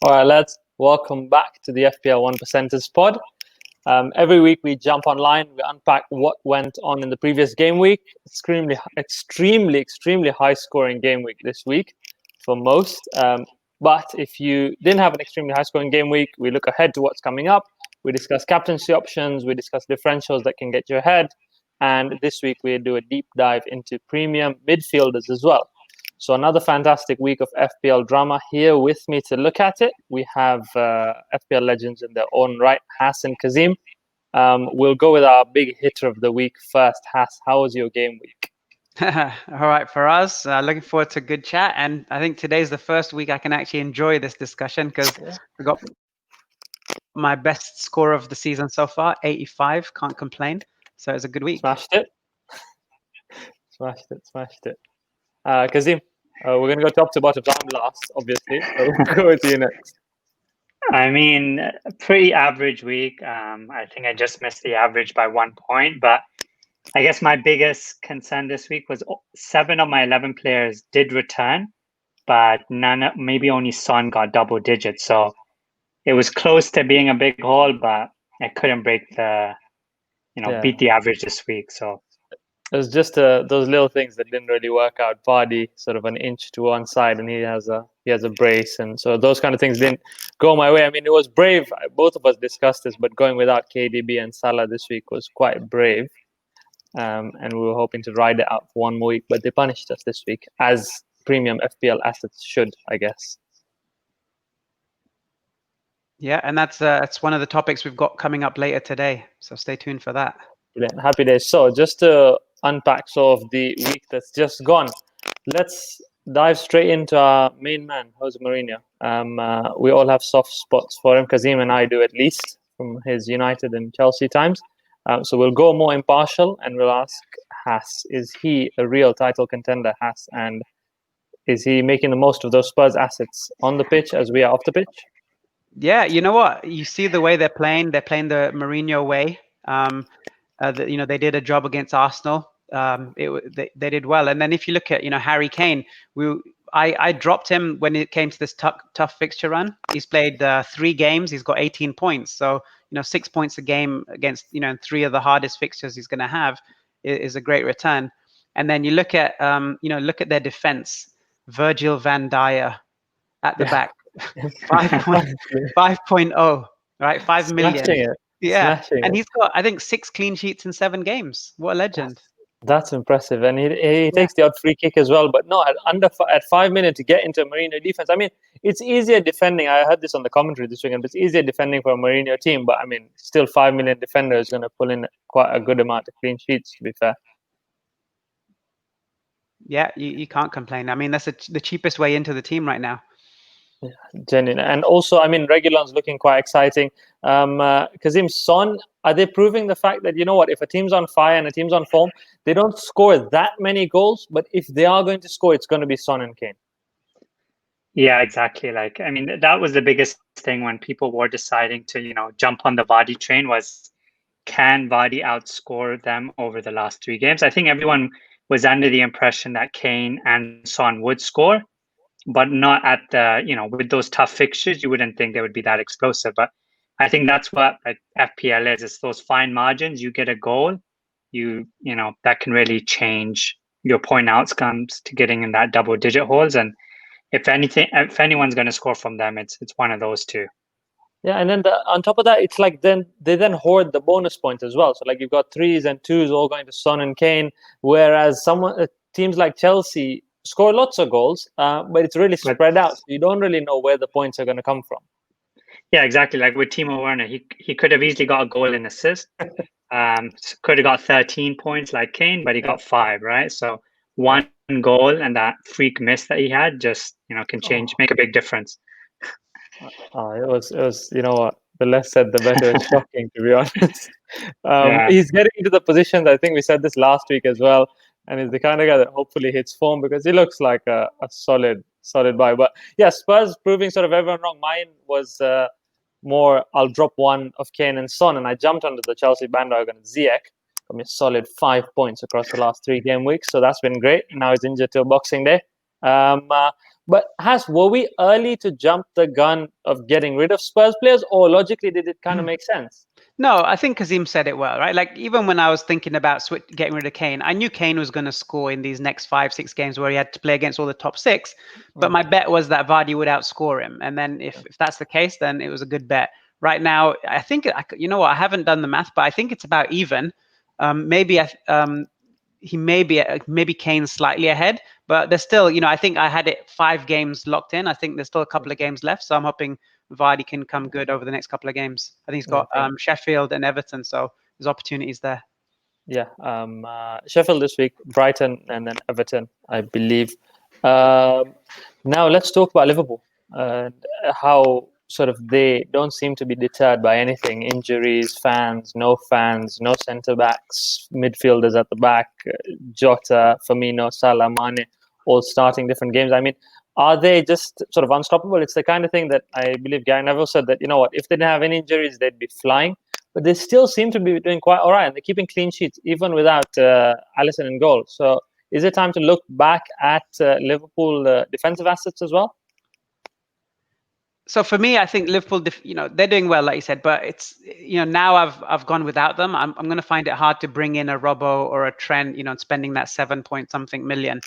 All right, lads. Welcome back to the FPL One Percenters Pod. Every week we jump online, we unpack what went on in the previous game week. Extremely high-scoring game week this week for most. But if you didn't have an extremely high-scoring game week, we look ahead to what's coming up. We discuss captaincy options. We discuss differentials that can get you ahead. And this week we do a deep dive into premium midfielders as well. So another fantastic week of FPL drama. Here with me to look at it, we have FPL legends in their own right, Hass and Kazim. We'll go with our big hitter of the week first. Hass, how was your game week? All right, Faraaz, looking forward to a good chat. And I think today's the first week I can actually enjoy this discussion because we got my best score of the season so far, 85. Can't complain. So it's a good week. Smashed it. Kazim, we're going to go top to bottom. I'm last, obviously. So we'll go to you next. I mean, pretty average week. I think I just missed the average by 1 point. But I guess my biggest concern this week was 7 of my 11 players did return, but maybe only Son got double digits. So it was close to being a big haul, but I couldn't break beat the average this week. So it was just those little things that didn't really work out. Vardy sort of an inch to one side, and he has a brace, and so those kind of things didn't go my way. I mean, it was brave. Both of us discussed this, but going without KDB and Salah this week was quite brave. And we were hoping to ride it out for one more week, but they punished us this week, as premium FPL assets should, I guess. Yeah, and that's one of the topics we've got coming up later today. So stay tuned for that. Brilliant. Happy days. So just to unpack sort of the week that's just gone, let's dive straight into our main man, Jose Mourinho. We all have soft spots for him. Kazim and I do, at least, from his United and Chelsea times. So we'll go more impartial and we'll ask Hass, is he a real title contender, Hass? And is he making the most of those Spurs assets on the pitch as we are off the pitch? Yeah, you know what? You see the way they're playing. They're playing the Mourinho way. They did a job against Arsenal. They did well. And then if you look at, Harry Kane, I dropped him when it came to this tough fixture run. He's played 3 games. He's got 18 points. So, 6 points a game against, 3 of the hardest fixtures he's going to have is a great return. And then you look at, their defense. Virgil van Dijk at the back, 5.0, right? 5 million. Yeah, and he's got, I think, 6 clean sheets in 7 games. What a legend! That's impressive, and he takes the odd free kick as well. But no, at 5 minutes to get into a Mourinho defense. I mean, it's easier defending. I heard this on the commentary this weekend. But it's easier defending for a Mourinho team. But I mean, still 5 million defender is going to pull in quite a good amount of clean sheets. To be fair. Yeah, you can't complain. I mean, that's the cheapest way into the team right now. Yeah, genuine. And also, I mean, Reguilon's looking quite exciting. Kazim, Son, are they proving the fact that, if a team's on fire and a team's on form, they don't score that many goals, but if they are going to score, it's going to be Son and Kane? Yeah, exactly. That was the biggest thing when people were deciding to, jump on the Vardy train was, can Vardy outscore them over the last 3 games? I think everyone was under the impression that Kane and Son would score, but not at the, with those tough fixtures, you wouldn't think they would be that explosive. But I think that's what FPL is. It's those fine margins. You get a goal, that can really change your point outcomes to getting in that double-digit holes. And if anyone's going to score from them, it's one of those 2. Yeah, and then on top of that, it's like they hoard the bonus points as well. So like you've got 3s and 2s all going to Son and Kane, whereas teams like Chelsea score lots of goals, but it's really spread out. So you don't really know where the points are going to come from. Yeah, exactly. Like with Timo Werner, he could have easily got a goal and assist. Could have got 13 points like Kane, but he got 5, right? So 1 goal and that freak miss that he had just, can make a big difference. It was what, the less said the better. It's shocking, to be honest. He's getting into the positions. I think we said this last week as well, and he's the kind of guy that hopefully hits form because he looks like a solid buy. But yeah, Spurs proving sort of everyone wrong. Mine was more, I'll drop 1 of Kane and Son, and I jumped onto the Chelsea bandwagon. Ziyech got me a solid 5 points across the last 3 game weeks, so that's been great. Now he's injured till Boxing Day. But were we early to jump the gun of getting rid of Spurs players, or logically did it kind of make sense? No, I think Kazim said it well, right? Like, even when I was thinking about getting rid of Kane, I knew Kane was going to score in these next 5-6 games where he had to play against all the top six. But my bet was that Vardy would outscore him. And then if that's the case, then it was a good bet. Right now, I think, you know what, I haven't done the math, but I think it's about even. He maybe Kane's slightly ahead, but there's still, I think I had it 5 games locked in. I think there's still a couple of games left. So I'm hoping Vardy can come good over the next couple of games. I think he's got Sheffield and Everton, so there's opportunities there. Yeah, Sheffield this week, Brighton, and then Everton, I believe. Now let's talk about Liverpool and how sort of they don't seem to be deterred by anything: injuries, no centre backs, midfielders at the back, Jota, Firmino, Salah, Mane, all starting different games. I mean, are they just sort of unstoppable? It's the kind of thing that I believe Gary Neville said that, if they didn't have any injuries, they'd be flying. But they still seem to be doing quite all right. And they're keeping clean sheets, even without Alisson in goal. So is it time to look back at Liverpool defensive assets as well? So for me, I think Liverpool, they're doing well, like you said, but it's, now I've gone without them. I'm going to find it hard to bring in a Robbo or a Trent, and spending that 7-point-something million.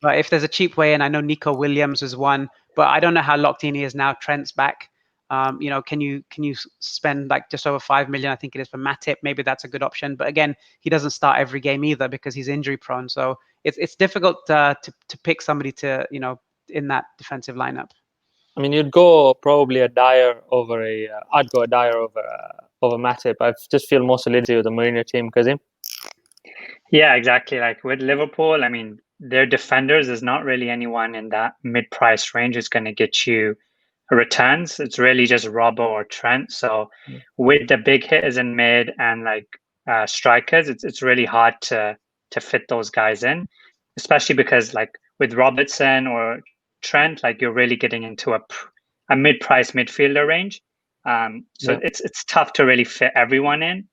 But if there's a cheap way, and I know Nico Williams is one, but I don't know how locked in he is now. Trent's back. Can you spend like just over 5 million? I think it is for Matip. Maybe that's a good option. But again, he doesn't start every game either because he's injury prone. So it's difficult to pick somebody to in that defensive lineup. I mean, you'd go probably a Dyer over I'd go a Dyer over Matip. I just feel more solidity with the Mourinho team, Kazim. Yeah, exactly. Like with Liverpool, I mean, their defenders, there's not really anyone in that mid-price range who's going to get you returns. It's really just Robbo or Trent. So with the big hitters in mid and like strikers, it's really hard to fit those guys in, especially because like with Robertson or Trent, like you're really getting into a mid-price midfielder range. It's tough to really fit everyone in.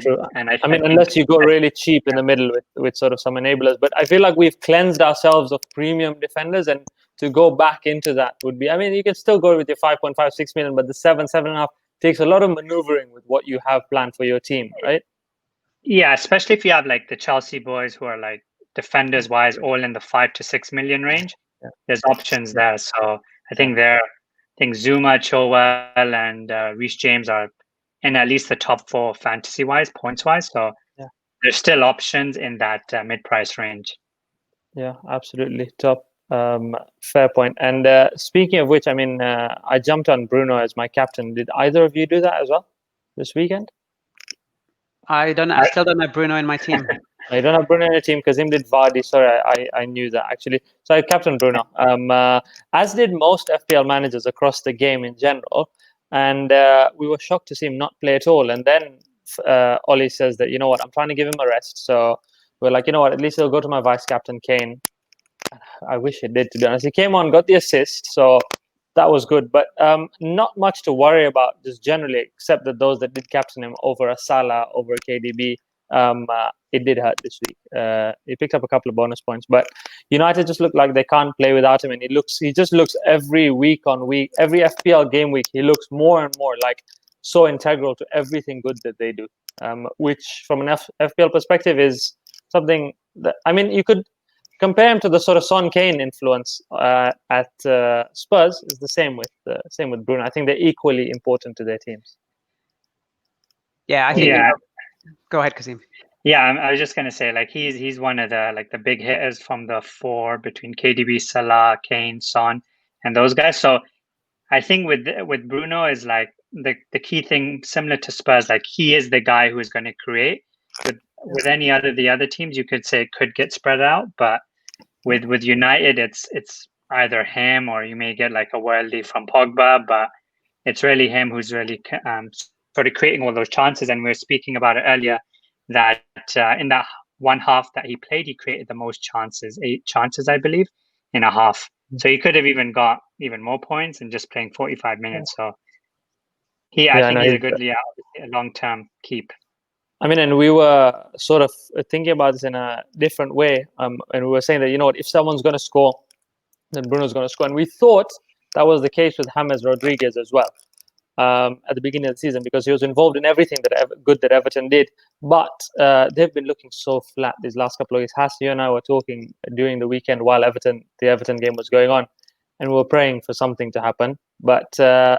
True. And I mean, unless you go really cheap in the middle with sort of some enablers. But I feel like we've cleansed ourselves of premium defenders, and to go back into that would be, I mean, you can still go with your 5.5, 6 million, but the 7.5 takes a lot of maneuvering with what you have planned for your team, right? Yeah, especially if you have like the Chelsea boys who are like defenders wise, all in the 5 to 6 million range. Yeah. There's options there. So I think Zuma, Chilwell, and Reece James are in at least the top 4 fantasy wise, points wise. So there's still options in that mid price range. Yeah, absolutely. Fair point. And speaking of which, I mean, I jumped on Bruno as my captain. Did either of you do that as well this weekend? I still don't have Bruno in my team. I don't have Bruno in your team. Kazim did Vardy. Sorry, I knew that actually. So I captained Bruno. As did most FPL managers across the game in general. And we were shocked to see him not play at all. And then Ollie says that, I'm trying to give him a rest. So we're like, at least he'll go to my vice captain, Kane. I wish he did, to be honest. He came on, got the assist. So that was good. But not much to worry about just generally, except that those that did captain him over a Salah, over a KDB, it did hurt this week. He picked up a couple of bonus points, but United just look like they can't play without him, and he just looks every week on week, every FPL game week, he looks more and more like so integral to everything good that they do, which from an FPL perspective is something that, I mean, you could compare him to the sort of Son Kane influence at Spurs. Is the same with Bruno. I think they're equally important to their teams. Yeah, I think. Go ahead, Kazim. Yeah, I was just gonna say, like, he's one of the big hitters from the 4 between KDB, Salah, Kane, Son, and those guys. So I think with Bruno is like the key thing, similar to Spurs, like he is the guy who is going to create. With any the other teams, you could say it could get spread out, but with United, it's either him or you may get like a worldie from Pogba, but it's really him who's really sort of creating all those chances. And we were speaking about it earlier, that in that one half that he played, he created the most chances, 8 chances, I believe, in a half. So he could have even got even more points in just playing 45 minutes. So I think he's a good, a long-term keep. I mean, and we were sort of thinking about this in a different way. And we were saying that, if someone's going to score then Bruno's going to score. And we thought that was the case with James Rodriguez as well at the beginning of the season, because he was involved in everything that Everton did. But they've been looking so flat these last couple of weeks. Hass, you and I were talking during the weekend while the Everton game was going on, and we were praying for something to happen. But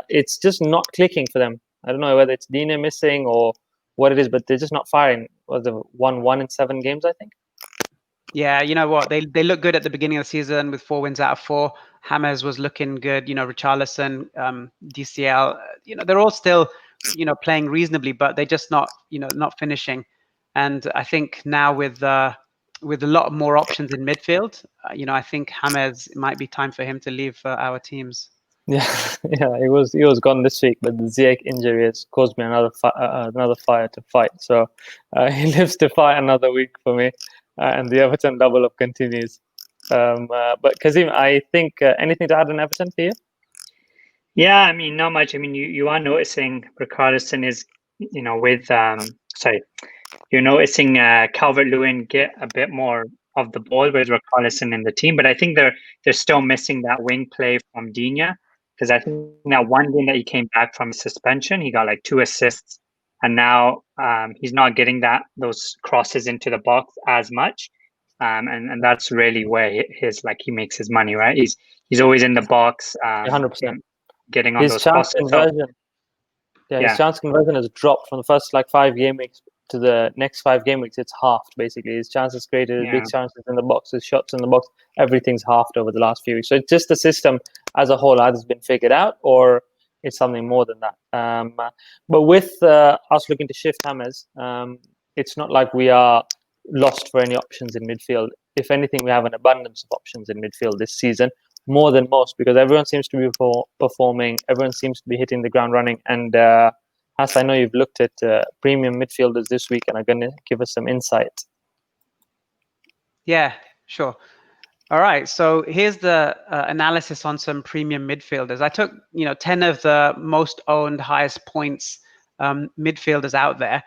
it's just not clicking for them. I don't know whether it's Dina missing or what it is, but they're just not firing. Was it 1-1 in 7 games, I think? Yeah, you know what? They look good at the beginning of the season with 4 wins out of 4. James was looking good. You know, Richarlison, DCL. You know, they're all still, you know, playing reasonably, but they're just not, you know, not finishing. And I think now with a lot more options in midfield, you know, I think James, it might be time for him to leave our teams. Yeah, he was gone this week, but the Ziyech injury has caused me another fire to fight. So he lives to fight another week for me, and the Everton double up continues. But Kazim, I think anything to add on Everton for you? Yeah, I mean, not much. I mean, you are noticing Richarlison is, you know, you're noticing Calvert-Lewin get a bit more of the ball with Richarlison in the team, but I think they're still missing that wing play from Digne, because I think that one game that he came back from suspension, he got like 2 assists, and now he's not getting those crosses into the box as much, and that's really where he makes his money, right? He's always in the box, 100%. Getting on His those chance crosses. conversion, his chance conversion has dropped from the first 5 game weeks to the next 5 game weeks. It's halved basically. His chances created, his big chances in the box, his shots in the box, everything's halved over the last few weeks. So it's just the system as a whole either has been figured out or it's something more than that. But with us looking to shift James, it's not like we are lost for any options in midfield. If anything, we have an abundance of options in midfield this season, more than most, because everyone seems to be performing. Everyone seems to be hitting the ground running. And Hass, I know you've looked at premium midfielders this week and are going to give us some insight. Yeah, sure. All right. So here's the analysis on some premium midfielders. I took 10 of the most owned, highest points midfielders out there.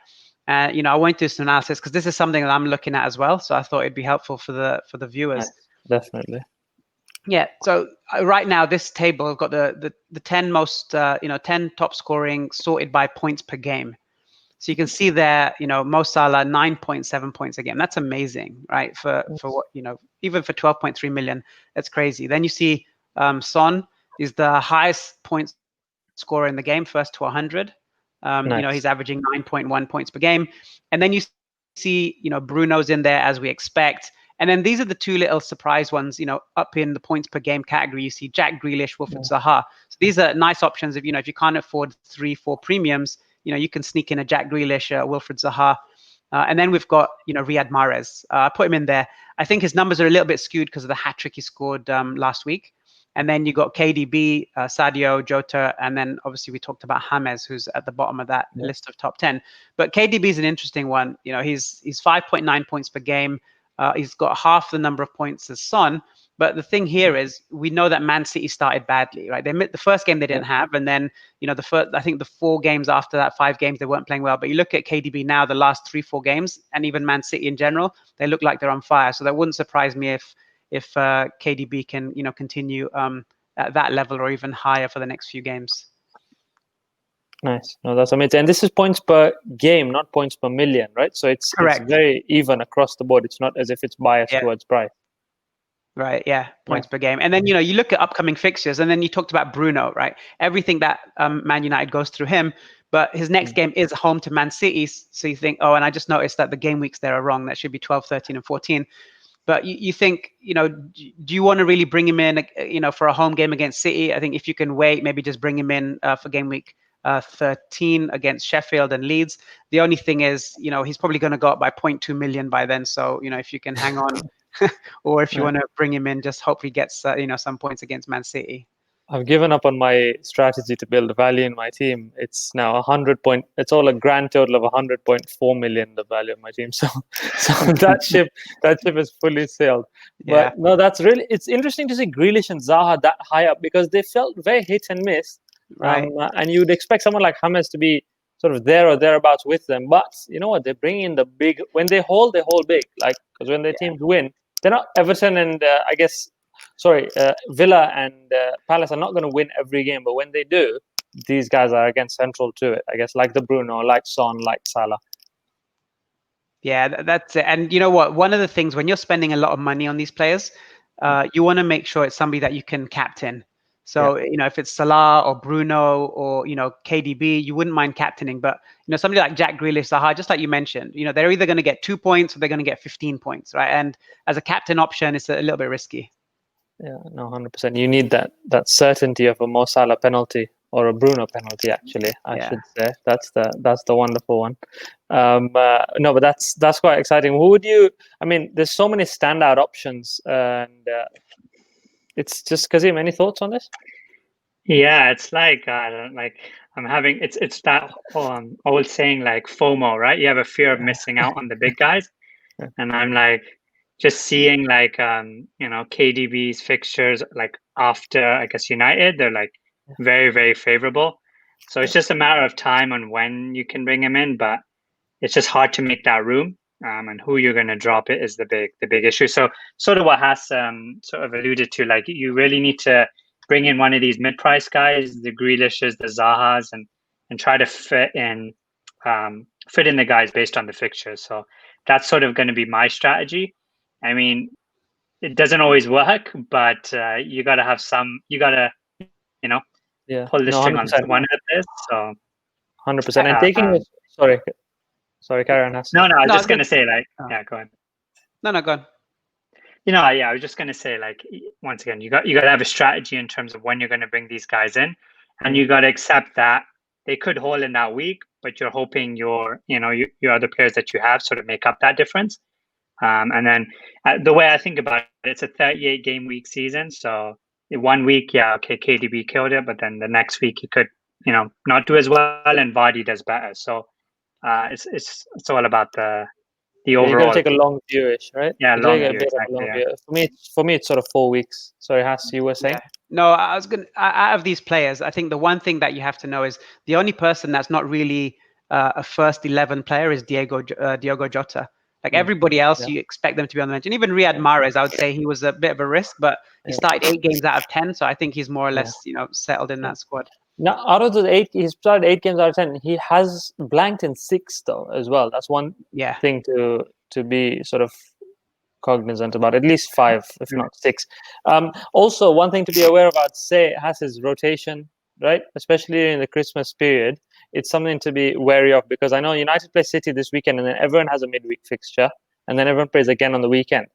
I went through some analysis because this is something that I'm looking at as well. So I thought it'd be helpful for the viewers. Nice. Definitely. Yeah. So right now, this table, I've got the 10 most 10 top scoring sorted by points per game. So you can see there, Mo Salah 9.7 points a game. That's amazing, right? For what even for 12.3 million, that's crazy. Then you see Son is the highest points scorer in the game, first to 100. Nice. He's averaging 9.1 points per game. And then you see, Bruno's in there as we expect. And then these are the 2 little surprise ones, up in the points per game category. You see Jack Grealish, Wilfried Zaha. So these are nice options. If you can't afford 3-4 premiums, you can sneak in a Jack Grealish, Wilfried Zaha. And then we've got, Riyad Mahrez. I put him in there. I think his numbers are a little bit skewed because of the hat-trick he scored last week. And then you got KDB, Sadio, Jota, and then obviously we talked about James, who's at the bottom of that list of top 10. But KDB is an interesting one. He's 5.9 points per game. He's got half the number of points as Son. But the thing here is we know that Man City started badly, right? The first game they didn't have, and then I think the 4 games after that, 5 games they weren't playing well. But you look at KDB now, the last 3-4 games, and even Man City in general, they look like they're on fire. So that wouldn't surprise me if KDB can continue at that level or even higher for the next few games. Nice. No, that's amazing. And this is points per game, not points per million, right? So it's very even across the board. It's not as if it's biased towards price. Right, yeah, points per game. And then, you look at upcoming fixtures, and then you talked about Bruno, right? Everything that Man United goes through him, but his next game is home to Man City. So you think, and I just noticed that the game weeks there are wrong. That should be 12, 13, and 14. But you think, do you want to really bring him in, for a home game against City? I think if you can wait, maybe just bring him in for game week 13 against Sheffield and Leeds. The only thing is, he's probably going to go up by 0.2 million by then. So, if you can hang on, or if you want to bring him in, just hope he gets, some points against Man City. I've given up on my strategy to build value in my team. It's now 100 it's all a grand total of 100.4 million, the value of my team. So that ship is fully sailed. Yeah. But no, it's interesting to see Grealish and Zaha that high up because they felt very hit and miss. Right. And you'd expect someone like James to be sort of there or thereabouts with them. But you know what? They bring in the big, when they hold big. Like, because when their teams win, they're not Everton and I guess Villa and Palace are not going to win every game, but when they do, these guys are again central to it. I guess like the Bruno, like Son, like Salah. Yeah, that's it. And you know what? One of the things when you're spending a lot of money on these players, you want to make sure it's somebody that you can captain. So, if it's Salah or Bruno or, KDB, you wouldn't mind captaining. But, somebody like Jack Grealish, Zaha, just like you mentioned, they're either going to get 2 points or they're going to get 15 points, right? And as a captain option, it's a little bit risky. Yeah, no, 100%. You need that certainty of a Mo Salah penalty or a Bruno penalty, actually, I should say. That's the wonderful one. No, but that's quite exciting. Who would you, there's so many standout options, and it's just, Kazim, any thoughts on this? Yeah, it's like I'm having it's that old saying like FOMO, right? You have a fear of missing out on the big guys, and I'm like just seeing like KDB's fixtures like after I guess United, they're like very, very favorable. So it's just a matter of time on when you can bring him in, but it's just hard to make that room. And who you're going to drop it is the big issue. So sort of what Hass sort of alluded to, like you really need to bring in one of these mid-price guys, the Grealishes, the Zahas, and try to fit in the guys based on the fixtures. So that's sort of going to be my strategy. I mean, it doesn't always work, but you got to have some. You got to, pull the string on one of this. So 100%. And taking sorry, carry on, Hass. No, I was just going to say, like, go ahead. No, go on. I was just going to say, like, once again, you got to have a strategy in terms of when you're going to bring these guys in, and you got to accept that they could hold in that week, but you're hoping your other players that you have sort of make up that difference. And then the way I think about it, it's a 38 game week season. So in 1 week, KDB killed it, but then the next week he could, not do as well, and Vardy does better. So it's all about the overall. You got to take a long viewish, right? Yeah, long view, exactly. For me, it's sort of 4 weeks. Sorry, Hass, you were saying? Yeah. No, I was going to, out of these players, I think the one thing that you have to know is the only person that's not really a first 11 player is Diogo Jota. Like everybody else, you expect them to be on the bench. And even Riyad Mahrez, I would say he was a bit of a risk, but he started 8 games out of 10. So I think he's more or less, settled in that squad. Now, out of the 8, he's started 8 games out of 10. He has blanked in 6 though, as well. That's one thing to be sort of cognizant about. At least 5, if not 6. Also, one thing to be aware about, has his rotation, right? Especially in the Christmas period. It's something to be wary of, because I know United play City this weekend, and then everyone has a midweek fixture, and then everyone plays again on the weekend.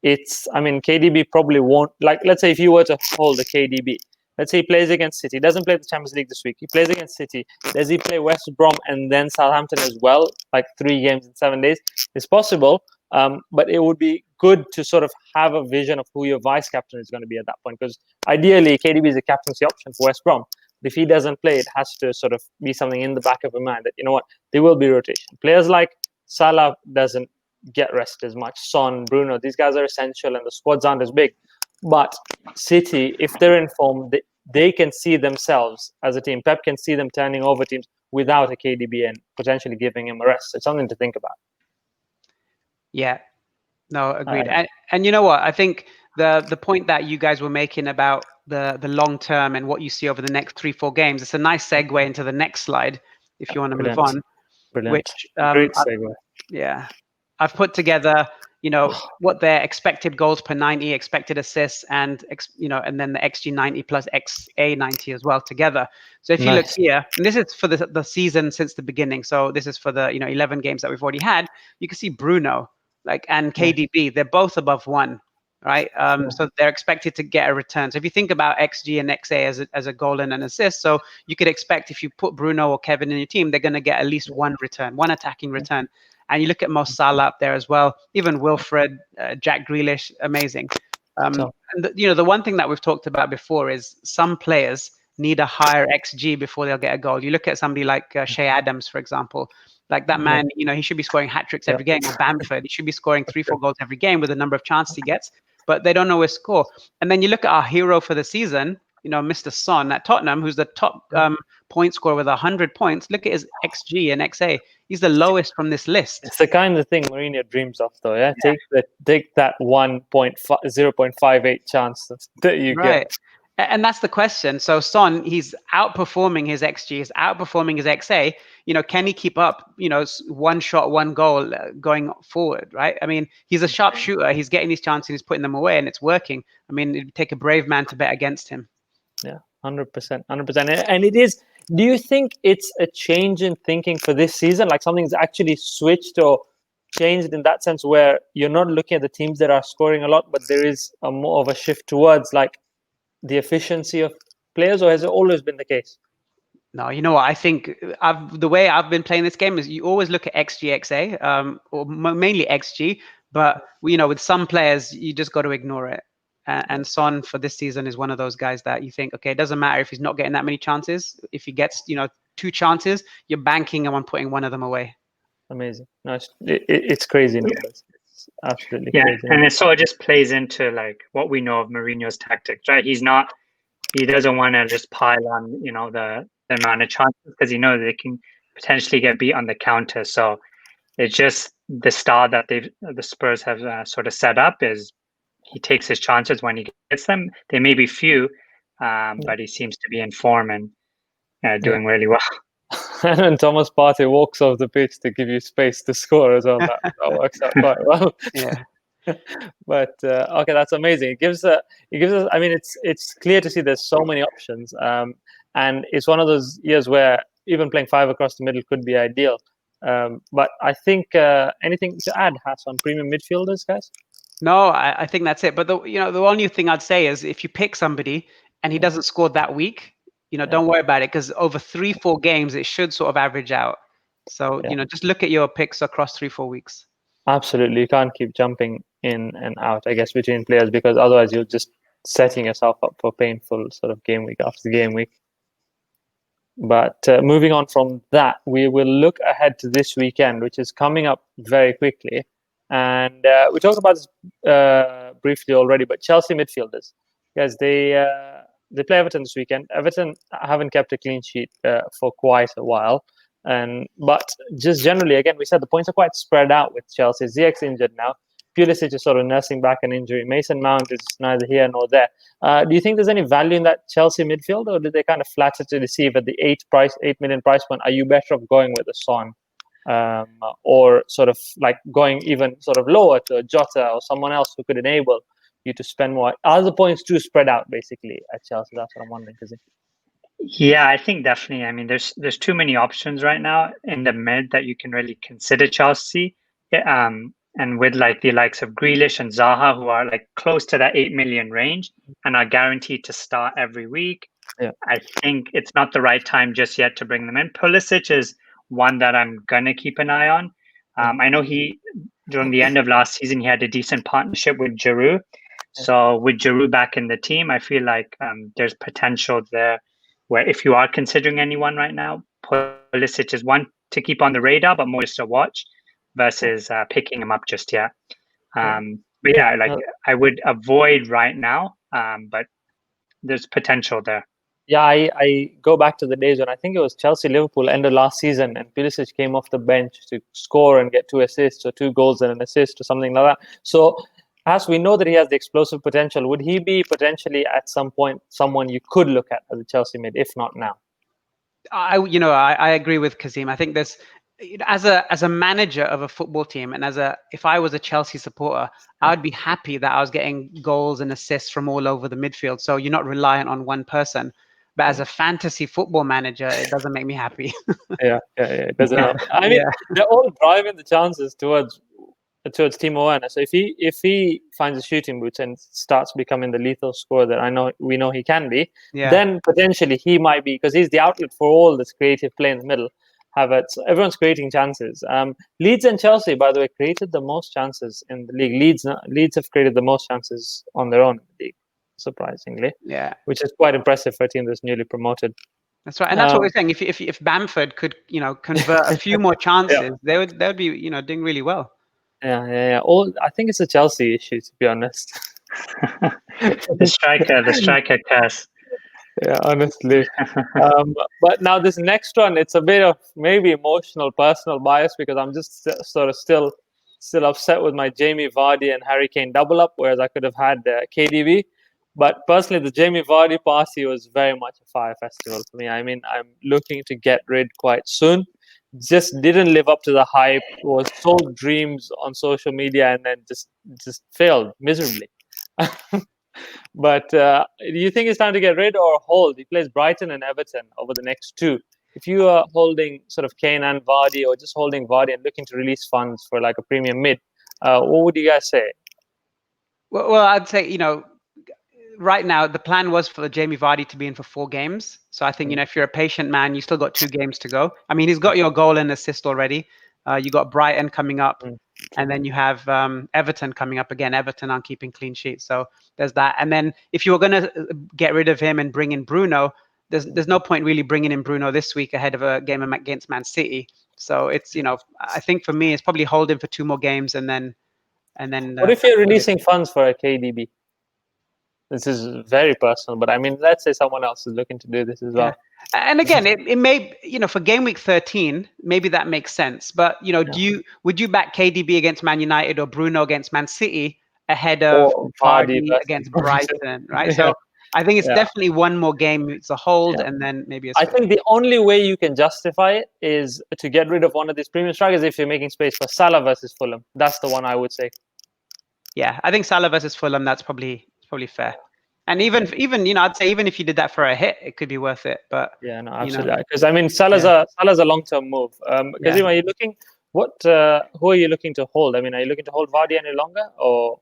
KDB probably won't, like, let's say if you were to hold a KDB, let's say he plays against City, he doesn't play the Champions League this week, he plays against City, does he play West Brom and then Southampton as well, like 3 games in 7 days? It's possible, but it would be good to sort of have a vision of who your vice captain is going to be at that point, because ideally KDB is a captaincy option for West Brom. If he doesn't play, it has to sort of be something in the back of your mind that, there will be rotation. Players like Salah doesn't get rest as much. Son, Bruno, these guys are essential, and the squads aren't as big. But City, if they're in form, they can see themselves as a team. Pep can see them turning over teams without a KDB and potentially giving him a rest. It's something to think about. Yeah, no, agreed. And you know what? I think the point that you guys were making about the long term and what you see over the next 3-4 games, it's a nice segue into the next slide if you want to move on. Brilliant. Which great segue. I've put together what their expected goals per 90, expected assists, and and then the XG 90 plus XA 90 as well together. So if you look here, and this is for the season since the beginning, so this is for the 11 games that we've already had, you can see Bruno and KDB, they're both above 1. Right, so they're expected to get a return. So if you think about XG and XA as a goal and an assist, so you could expect if you put Bruno or Kevin in your team, they're going to get at least 1 return, 1 attacking return. And you look at Mo Salah up there as well, even Wilfred, Jack Grealish, amazing. And the one thing that we've talked about before is some players need a higher XG before they'll get a goal. You look at somebody like Shea Adams, for example. Like that man, he should be scoring hat tricks every game. Or Bamford, he should be scoring 3-4 goals every game with the number of chances he gets. But they don't always score. And then you look at our hero for the season, Mr. Son at Tottenham, who's the top point scorer with 100 points. Look at his XG and XA. He's the lowest from this list. It's the kind of thing Mourinho dreams of, though. Yeah, take that 0.58 chance that you get. And that's the question. So Son, he's outperforming his XG, he's outperforming his XA. Can he keep up, one shot, one goal going forward, right? I mean, he's a sharp shooter. He's getting these chances, he's putting them away, and it's working. I mean, it'd take a brave man to bet against him. Yeah, 100%. And it is, do you think it's a change in thinking for this season? Like something's actually switched or changed in that sense where you're not looking at the teams that are scoring a lot, but there is a more of a shift towards like the efficiency of players, or has it always been the case? No, you know what? I think the way I've been playing this game is you always look at XG, XA, or mainly XG. But with some players, you just got to ignore it. And Son for this season is one of those guys that you think, okay, it doesn't matter if he's not getting that many chances. If he gets 2 chances, you're banking him on putting one of them away. Amazing. No, it's crazy. Numbers. It's absolutely crazy. And it sort of just plays into like what we know of Mourinho's tactics, right? He doesn't want to just pile on, the amount of chances because he knows they can potentially get beat on the counter. So it's just the style that the Spurs have sort of set up is he takes his chances when he gets them. They may be few, but he seems to be in form and doing really well. And Thomas Partey walks off the pitch to give you space to score as well. That works out quite well. Yeah. But okay, that's amazing. It gives us. I mean, it's clear to see there's so many options, and it's one of those years where even playing 5 across the middle could be ideal. But I think anything to add, Hass, on premium midfielders, guys? No, I think that's it. But the only thing I'd say is if you pick somebody and he doesn't score that week, don't worry about it because over 3-4 games it should sort of average out. So just look at your picks across 3-4 weeks. Absolutely, you can't keep jumping in and out, I guess, between players because otherwise you're just setting yourself up for painful sort of game week after game week. But moving on from that, we will look ahead to this weekend, which is coming up very quickly. And we talked about this briefly already, but Chelsea midfielders, guys, they play Everton this weekend. Everton haven't kept a clean sheet for quite a while. But just generally, again, we said the points are quite spread out with Chelsea. Ziyech's injured now. Pulisic is sort of nursing back an injury. Mason Mount is neither here nor there. Do you think there's any value in that Chelsea midfield, or did they kind of flatter to deceive at the 8 million price point? Are you better off going with a Son, or sort of like going even sort of lower to a Jota or someone else who could enable you to spend more? Are the points too spread out basically at Chelsea? That's what I'm wondering. Yeah, I think definitely. I mean, there's too many options right now in the mid that you can really consider Chelsea. And with like the likes of Grealish and Zaha, who are like close to that 8 million range and are guaranteed to start every week. Yeah. I think it's not the right time just yet to bring them in. Pulisic is one that I'm gonna keep an eye on. I know during the end of last season he had a decent partnership with Giroud. So with Giroud back in the team, I feel like there's potential there. Where if you are considering anyone right now, Pulisic is one to keep on the radar, but more just to watch versus picking him up just yet. But yeah, like I would avoid right now, but there's potential there. Yeah, I go back to the days when I think it was Chelsea-Liverpool end of last season and Pulisic came off the bench to score and get 2 assists or 2 goals and an assist or something like that. So as we know that he has the explosive potential, would he be potentially at some point someone you could look at as a Chelsea mid, if not now? I agree with Kazim. I think there's as a manager of a football team and if I was a Chelsea supporter, I would be happy that I was getting goals and assists from all over the midfield. So you're not reliant on one person. But as a fantasy football manager, it doesn't make me happy. Yeah, it doesn't help. I mean, they're all driving the chances towards Timo Werner. So if he finds the shooting boots and starts becoming the lethal scorer that we know he can be, then potentially he might be, because he's the outlet for all this creative play in the middle. Everyone's creating chances. Leeds and Chelsea, by the way, created the most chances in the league. Leeds have created the most chances on their own in the league, surprisingly. Yeah, which is quite impressive for a team that's newly promoted. That's right, and that's what we're saying. If Bamford could, convert a few more chances, they would be, doing really well. Yeah. I think it's a Chelsea issue, to be honest. the striker curse. Yeah, honestly. But now this next one, it's a bit of maybe emotional, personal bias because I'm just sort of still upset with my Jamie Vardy and Harry Kane double up, whereas I could have had KDB. But personally, the Jamie Vardy party was very much a fire festival for me. I mean, I'm looking to get rid quite soon. Just didn't live up to the hype. Was sold dreams on social media and then just failed miserably. But do you think it's time to get rid or hold? He plays Brighton and Everton over the next two. If you are holding sort of Kane and Vardy, or just holding Vardy and looking to release funds for like a premium mid, what would you guys say? Well, I'd say, right now the plan was for Jamie Vardy to be in for 4 games. So I think, if you're a patient man, you still got 2 games to go. I mean, he's got your goal and assist already. You got Brighton coming up, and then you have Everton coming up again. Everton aren't keeping clean sheets, so there's that. And then if you were going to get rid of him and bring in Bruno, there's no point really bringing in Bruno this week ahead of a game against Man City. So it's, I think for me, it's probably hold him for 2 more games and then. What if you're releasing funds for a KDB? This is very personal, but I mean, let's say someone else is looking to do this as well. And again, it may, for game week 13, maybe that makes sense. But would you back KDB against Man United or Bruno against Man City ahead of Vardy against Brighton, right? Yeah. So I think it's definitely one more game. It's a hold, and then maybe a switch. I think the only way you can justify it is to get rid of one of these premium strikers if you're making space for Salah versus Fulham. That's the one I would say. Yeah, I think Salah versus Fulham, that's probably fair. And even I'd say even if you did that for a hit, it could be worth it. But yeah, no, absolutely. Because I mean, Salah's a long-term move. Kazim, are you looking? Who are you looking to hold? I mean, are you looking to hold Vardy any longer, or?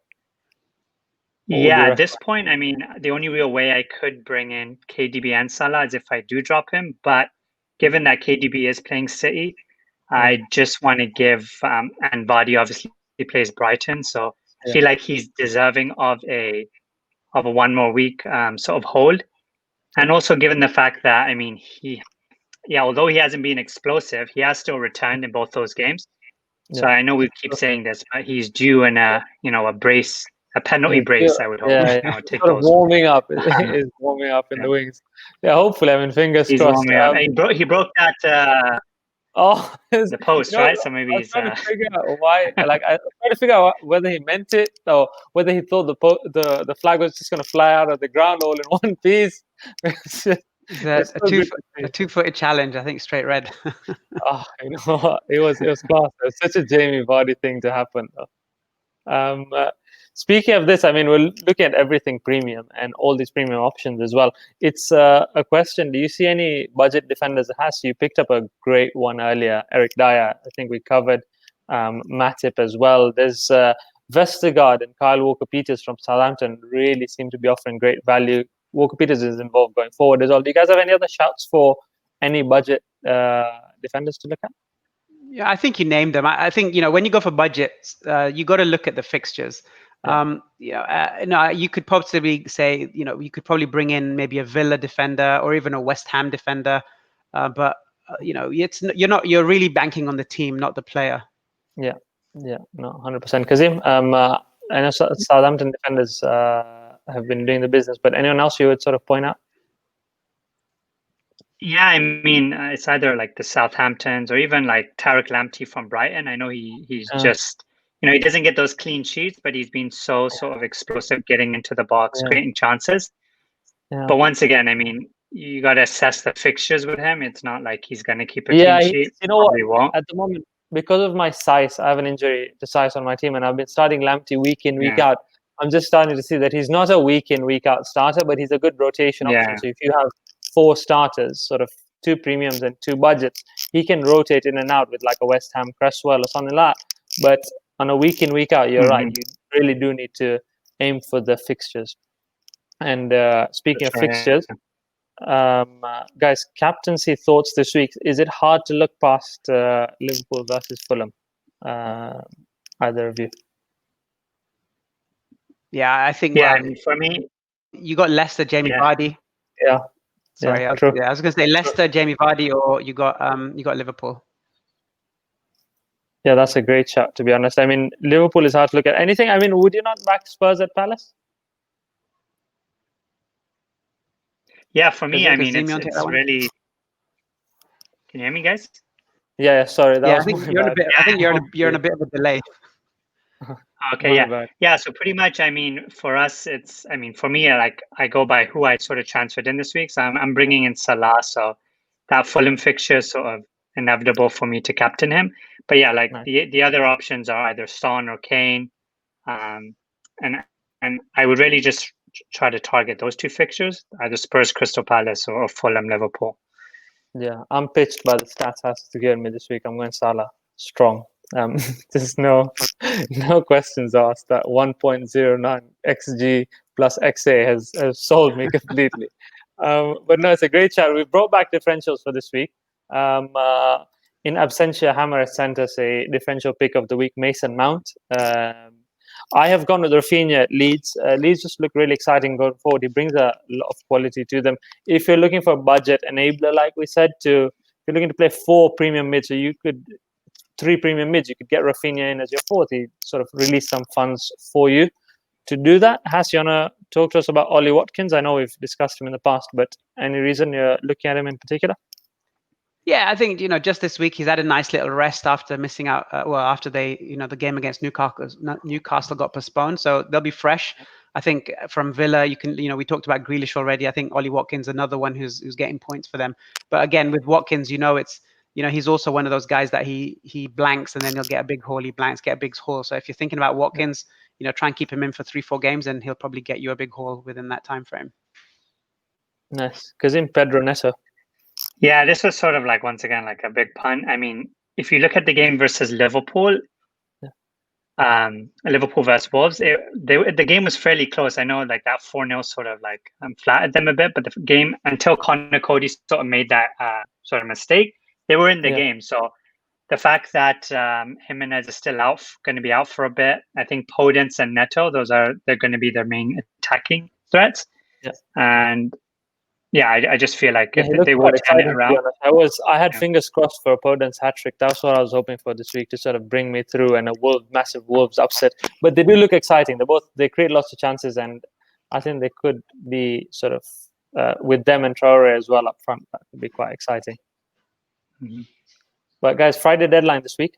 Yeah, at this point, I mean, the only real way I could bring in KDB and Salah is if I do drop him. But given that KDB is playing City, I just want to give and Vardy obviously plays Brighton, so I feel like he's deserving of a one more week sort of hold. And also given the fact that, I mean, although he hasn't been explosive, he has still returned in both those games. So I know we keep saying this, but he's due in a brace, a penalty brace, I would hope. Take sort of warming up. Is warming up in the wings. Yeah, hopefully. I mean, fingers crossed. He broke that the post, right? So maybe he's trying to figure out why. Like, I was trying to figure out whether he meant it or whether he thought the flag was just going to fly out of the ground all in one piece. It's a 2-footed challenge, I think, straight red. It was class. It was such a Jamie Vardy thing to happen. Speaking of this, I mean, we're looking at everything premium and all these premium options as well. It's a question. Do you see any budget defenders? Hass, you picked up a great one earlier. Eric Dyer, I think we covered. Matip as well. There's Vestergaard and Kyle Walker-Peters from Southampton really seem to be offering great value. Walker-Peters is involved going forward as well. Do you guys have any other shouts for any budget defenders to look at? Yeah, I think you named them. I think, when you go for budgets, you got to look at the fixtures. You could possibly say, you could probably bring in maybe a Villa defender or even a West Ham defender. But you're really banking on the team, not the player. Yeah, no, 100%. Kazim, I know Southampton defenders have been doing the business, but anyone else you would sort of point out? Yeah, I mean, it's either like the Southamptons or even like Tariq Lamptey from Brighton. I know he's just, he doesn't get those clean sheets, but he's been so sort of explosive getting into the box, creating chances. Yeah. But once again, I mean, you got to assess the fixtures with him. It's not like he's going to keep a clean sheet. You know what? Won't. At the moment, because of my size, I have an injury to size on my team, and I've been starting Lamptey week in, week out. I'm just starting to see that he's not a week in, week out starter, but he's a good rotation option. So if you have 4 starters, sort of 2 premiums and 2 budgets, he can rotate in and out with like a West Ham Cresswell or something like that. But on a week in, week out, you're right. You really do need to aim for the fixtures. And speaking of fixtures, guys, captaincy thoughts this week. Is it hard to look past Liverpool versus Fulham? Either of you? Yeah, I think. For me, you got Leicester, Jamie Vardy. Yeah. Sorry, I was going to say Leicester, Jamie Vardy, or you got Liverpool. Yeah, that's a great shot, to be honest. I mean, Liverpool is hard to look at. Anything? I mean, would you not back Spurs at Palace? Yeah, for me, I mean, Kazim, you want to take that it's one? really. Can you hear me, guys? Yeah, sorry, that Yeah, I was think my you're in a bad. bit. I think you're in a bit of a delay. Okay, My yeah. bad. Yeah, so pretty much, I mean, for us, I mean, for me, like I go by who I sort of transferred in this week. So I'm bringing in Salah. So that Fulham fixture is sort of inevitable for me to captain him. But yeah, like Nice. the other options are either Son or Kane. Um, and I would really just try to target those two fixtures, either Spurs, Crystal Palace, or Fulham, Liverpool. Yeah, I'm pitched by the stats has to get me this week. I'm going Salah strong. There's no questions asked. That 1.09 xg plus xa has sold me completely. But no, it's a great chat. We brought back differentials for this week. In absentia, Hammer has sent us a differential pick of the week, Mason Mount. I have gone with Rafinha at Leeds. Leeds just look really exciting going forward. He brings a lot of quality to them. If you're looking for a budget enabler, like we said, if you're looking to play 4 premium mids, so you could 3 premium mids, you could get Rafinha in as your 4th. He sort of release some funds for you to do that. Hass, you wanna talk to us about Ollie Watkins? I know we've discussed him in the past, but any reason you're looking at him in particular? Yeah, I think just this week he's had a nice little rest after missing out. After they, the game against Newcastle got postponed, so they'll be fresh. I think from Villa, you can, we talked about Grealish already. I think Ollie Watkins, another one who's getting points for them. But again, with Watkins, it's, he's also one of those guys that he blanks and then he'll get a big haul. He blanks, get a big haul. So if you're thinking about Watkins, try and keep him in for 3-4 games, and he'll probably get you a big haul within that time frame. Nice. Kazim, Pedro Neto. Yeah, this was sort of like, once again, like a big pun. I mean, if you look at the game versus Liverpool, Liverpool versus Wolves, the game was fairly close. I know like that 4-0 sort of like flattered them a bit, but the game, until Connor Cody sort of made that sort of mistake, they were in the game. So the fact that Jimenez is still going to be out for a bit, I think Podence and Neto, they're going to be their main attacking threats. Yeah. And yeah, I just feel like if they would would turn it around. I had fingers crossed for Podence hat trick. That's what I was hoping for this week, to sort of bring me through and a massive Wolves upset. But they do look exciting. They create lots of chances, and I think they could be sort of with them and Traore as well up front. That could be quite exciting. Mm-hmm. But guys, Friday deadline this week.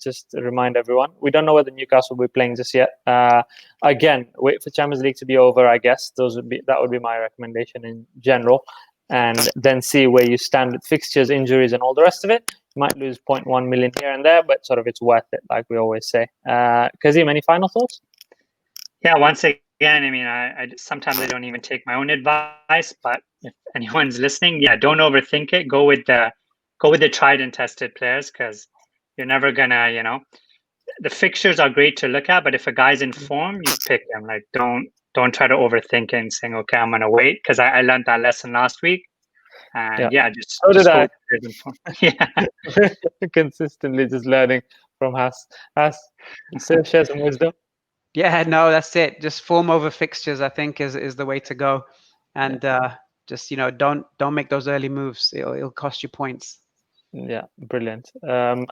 Just to remind everyone, we don't know whether Newcastle will be playing just yet. Again, wait for Champions League to be over. I guess that would be my recommendation in general, and then see where you stand with fixtures, injuries, and all the rest of it. You might lose 0.1 million here and there, but sort of it's worth it, like we always say. Kazim, any final thoughts? Yeah, once again, I mean, I sometimes I don't even take my own advice, but if anyone's listening, don't overthink it. Go with the tried and tested players, because you're never gonna, the fixtures are great to look at, but if a guy's in form, you pick him. Like, don't try to overthink it and saying, okay, I'm gonna wait, because I learned that lesson last week. And just go with form. Yeah. Consistently just learning from Hass. Share some wisdom. Yeah, no, that's it. Just form over fixtures, I think, is the way to go. And just don't make those early moves. It'll cost you points. Yeah, brilliant.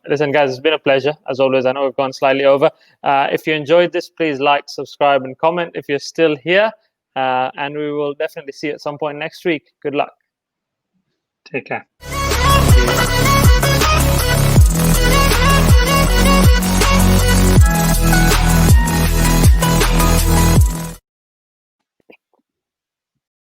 Listen, guys, it's been a pleasure as always. I know we've gone slightly over. If you enjoyed this, please like, subscribe, and comment if you're still here. And we will definitely see you at some point next week. Good luck. Take care.